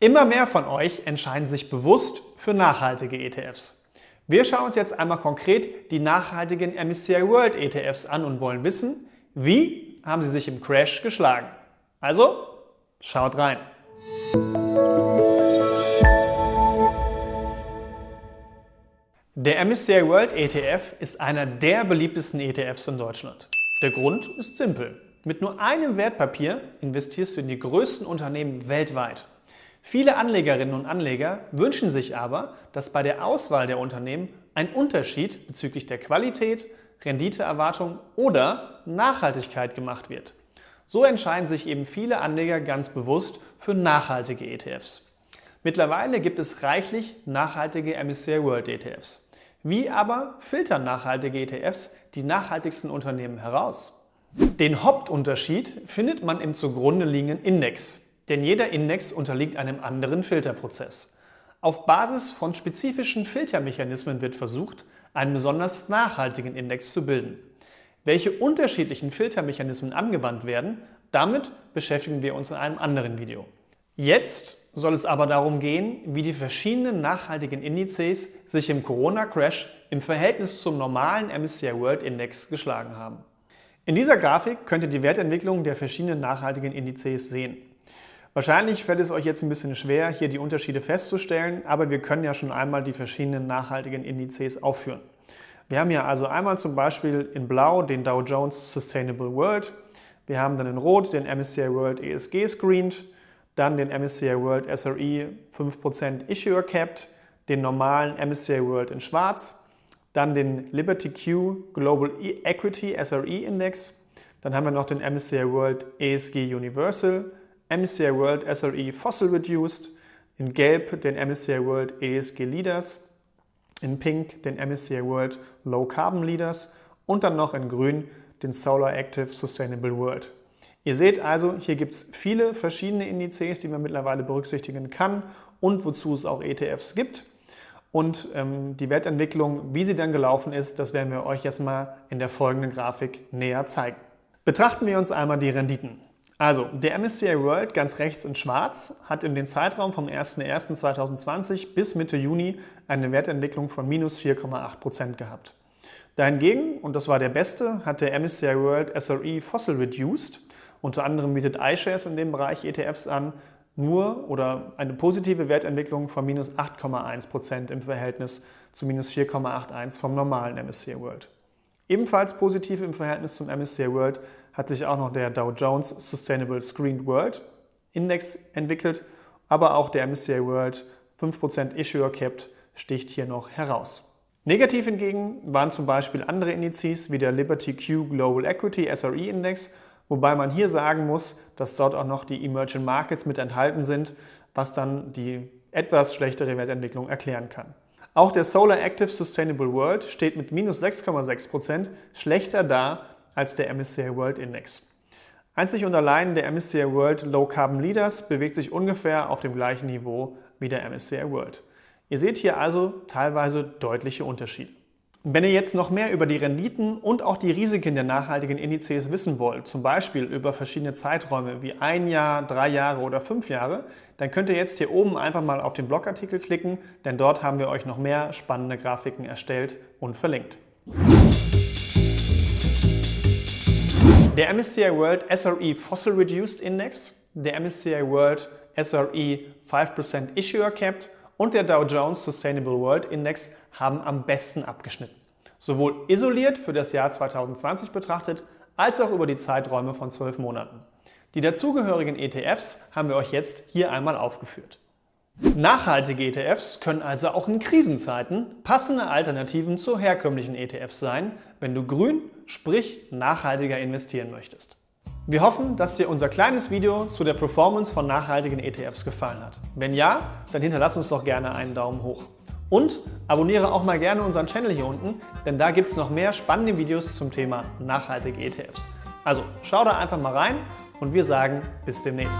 Immer mehr von euch entscheiden sich bewusst für nachhaltige ETFs. Wir schauen uns jetzt einmal konkret die nachhaltigen MSCI World ETFs an und wollen wissen, wie haben sie sich im Crash geschlagen. Also, schaut rein! Der MSCI World ETF ist einer der beliebtesten ETFs in Deutschland. Der Grund ist simpel. Mit nur einem Wertpapier investierst du in die größten Unternehmen weltweit. Viele Anlegerinnen und Anleger wünschen sich aber, dass bei der Auswahl der Unternehmen ein Unterschied bezüglich der Qualität, Renditeerwartung oder Nachhaltigkeit gemacht wird. So entscheiden sich eben viele Anleger ganz bewusst für nachhaltige ETFs. Mittlerweile gibt es reichlich nachhaltige MSCI World ETFs. Wie aber filtern nachhaltige ETFs die nachhaltigsten Unternehmen heraus? Den Hauptunterschied findet man im zugrunde liegenden Index, denn jeder Index unterliegt einem anderen Filterprozess. Auf Basis von spezifischen Filtermechanismen wird versucht, einen besonders nachhaltigen Index zu bilden. Welche unterschiedlichen Filtermechanismen angewandt werden, damit beschäftigen wir uns in einem anderen Video. Jetzt soll es aber darum gehen, wie die verschiedenen nachhaltigen Indizes sich im Corona-Crash im Verhältnis zum normalen MSCI World Index geschlagen haben. In dieser Grafik könnt ihr die Wertentwicklung der verschiedenen nachhaltigen Indizes sehen. Wahrscheinlich fällt es euch jetzt ein bisschen schwer, hier die Unterschiede festzustellen, aber wir können ja schon einmal die verschiedenen nachhaltigen Indizes aufführen. Wir haben hier also einmal zum Beispiel in Blau den Dow Jones Sustainable World, wir haben dann in Rot den MSCI World ESG Screened, dann den MSCI World SRE 5% Issuer Capped, den normalen MSCI World in Schwarz, dann den Liberty Q Global Equity SRE Index, dann haben wir noch den MSCI World ESG Universal, MSCI World SRE Fossil Reduced, in Gelb den MSCI World ESG Leaders, in Pink den MSCI World Low Carbon Leaders und dann noch in Grün den Solar Active Sustainable World. Ihr seht also, hier gibt es viele verschiedene Indizes, die man mittlerweile berücksichtigen kann und wozu es auch ETFs gibt. Und die Wertentwicklung, wie sie dann gelaufen ist, das werden wir euch jetzt mal in der folgenden Grafik näher zeigen. Betrachten wir uns einmal die Renditen. Also, der MSCI World ganz rechts in schwarz hat in den Zeitraum vom 01.01.2020 bis Mitte Juni eine Wertentwicklung von minus 4,8% gehabt. Dahingegen, und das war der beste, hat der MSCI World SRE Fossil Reduced, unter anderem bietet iShares in dem Bereich ETFs an, nur oder eine positive Wertentwicklung von minus 8,1% im Verhältnis zu minus 4,81% vom normalen MSCI World. Ebenfalls positiv im Verhältnis zum MSCI World hat sich auch noch der Dow Jones Sustainable Screened World Index entwickelt, aber auch der MSCI World 5% Issuer Capped sticht hier noch heraus. Negativ hingegen waren zum Beispiel andere Indizes wie der Liberty Q Global Equity SRE Index, wobei man hier sagen muss, dass dort auch noch die Emerging Markets mit enthalten sind, was dann die etwas schlechtere Wertentwicklung erklären kann. Auch der Solar Active Sustainable World steht mit minus 6,6% schlechter da als der MSCI World Index. Einzig und allein der MSCI World Low Carbon Leaders bewegt sich ungefähr auf dem gleichen Niveau wie der MSCI World. Ihr seht hier also teilweise deutliche Unterschiede. Wenn ihr jetzt noch mehr über die Renditen und auch die Risiken der nachhaltigen Indizes wissen wollt, zum Beispiel über verschiedene Zeiträume wie 1 Jahr, 3 Jahre oder 5 Jahre, dann könnt ihr jetzt hier oben einfach mal auf den Blogartikel klicken, denn dort haben wir euch noch mehr spannende Grafiken erstellt und verlinkt. Der MSCI World SRE Fossil Reduced Index, der MSCI World SRE 5% Issuer Capped und der Dow Jones Sustainable World Index haben am besten abgeschnitten. Sowohl isoliert für das Jahr 2020 betrachtet, als auch über die Zeiträume von 12 Monaten. Die dazugehörigen ETFs haben wir euch jetzt hier einmal aufgeführt. Nachhaltige ETFs können also auch in Krisenzeiten passende Alternativen zu herkömmlichen ETFs sein, wenn du grün, sprich nachhaltiger investieren möchtest. Wir hoffen, dass dir unser kleines Video zu der Performance von nachhaltigen ETFs gefallen hat. Wenn ja, dann hinterlass uns doch gerne einen Daumen hoch. Und abonniere auch mal gerne unseren Channel hier unten, denn da gibt es noch mehr spannende Videos zum Thema nachhaltige ETFs. Also schau da einfach mal rein und wir sagen bis demnächst.